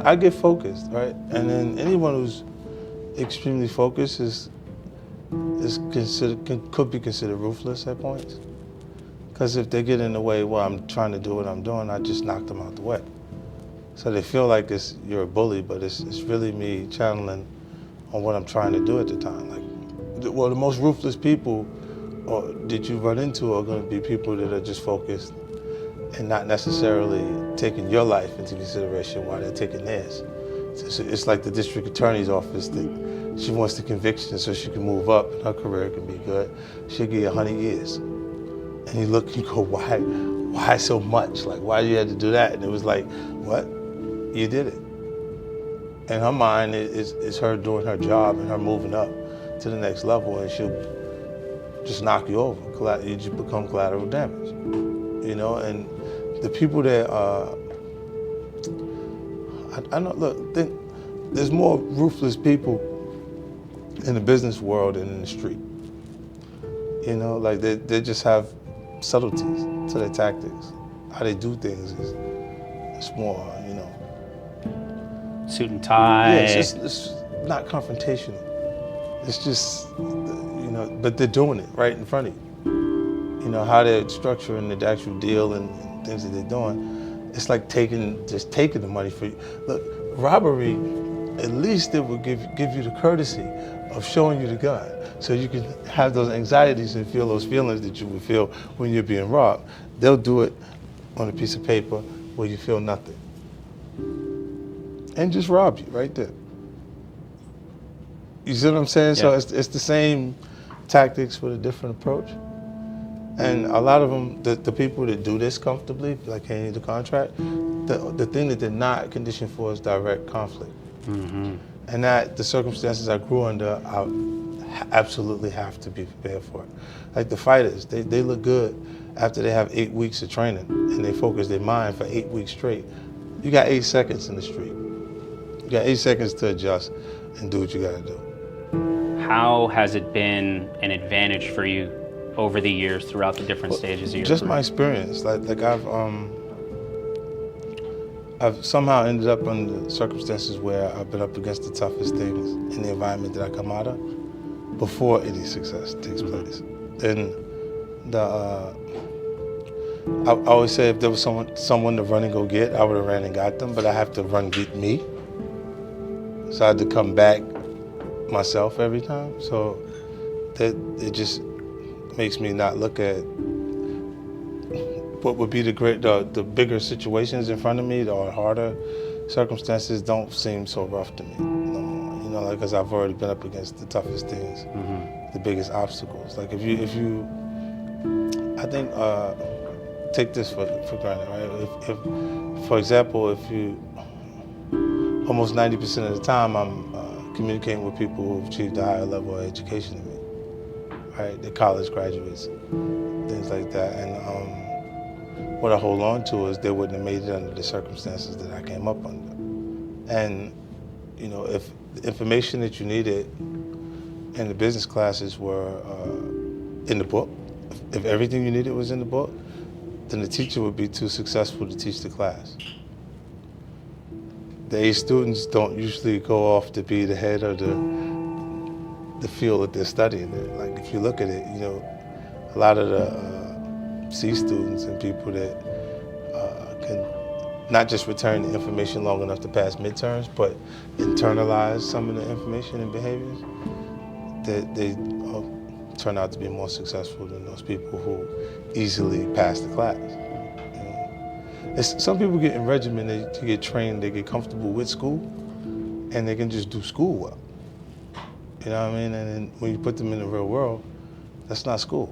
I get focused, right? And then anyone who's extremely focused could be considered ruthless at points. Because if they get in the way while I'm trying to do what I'm doing, I just knock them out the way. So they feel like you're a bully, but it's really me channeling on what I'm trying to do at the time. The most ruthless people that you run into are going to be people that are just focused and not necessarily taking your life into consideration while they're taking theirs. So it's like the district attorney's office that she wants the conviction so she can move up and her career can be good. She'll give you 100 years. And you look and you go, why so much? Like, why you had to do that? And it was like, what? You did it. In her mind, it's her doing her job and her moving up to the next level, and she'll just knock you over. You just become collateral damage, you know? And the people that, I know, look, there's more ruthless people in the business world than in the street. You know, like they just have subtleties to their tactics. How they do things is more, you know. Suit and tie. Yeah, it's not confrontational. It's just, you know, but they're doing it right in front of you. You know, how they're structuring the actual deal and things that they're doing. It's like just taking the money for you. Look, robbery, at least it will give you the courtesy of showing you the gun, so you can have those anxieties and feel those feelings that you would feel when you're being robbed. They'll do it on a piece of paper where you feel nothing. And just rob you right there. You see what I'm saying? Yeah. So it's the same tactics with a different approach. And a lot of them, the people that do this comfortably, like handing the contract, the thing that they're not conditioned for is direct conflict. Mm-hmm. And that the circumstances I grew under, I absolutely have to be prepared for it. Like the fighters, they look good after they have 8 weeks of training and they focus their mind for 8 weeks straight. You got 8 seconds in the street. You got 8 seconds to adjust and do what you gotta do. How has it been an advantage for you over the years throughout the different stages of your Just career? my experience. Like I've somehow ended up under circumstances where I've been up against the toughest things in the environment that I come out of before any success takes place. And I always say if there was someone to run and go get, I would have ran and got them, but I have to run get me. So I had to come back myself every time. So that it just makes me not look at what would be the bigger situations in front of me or harder circumstances don't seem so rough to me no more. You know, like, because I've already been up against the toughest things, the biggest obstacles. Like if you, I think, take this for granted, right? If for example, if you, almost 90% of the time I'm communicating with people who've achieved a higher level of education than me, right? They're college graduates, things like that. And what I hold on to is they wouldn't have made it under the circumstances that I came up under. And, you know, if the information that you needed in the business classes were in the book, if everything you needed was in the book, then the teacher would be too successful to teach the class. The A students don't usually go off to be the head of the field that they're studying in. Like, if you look at it, you know, a lot of the C students and people that can not just return the information long enough to pass midterms, but internalize some of the information and behaviors, they turn out to be more successful than those people who easily pass the class. You know? Some people get in regimen, they get trained, they get comfortable with school, and they can just do school well. You know what I mean? And then when you put them in the real world, that's not school.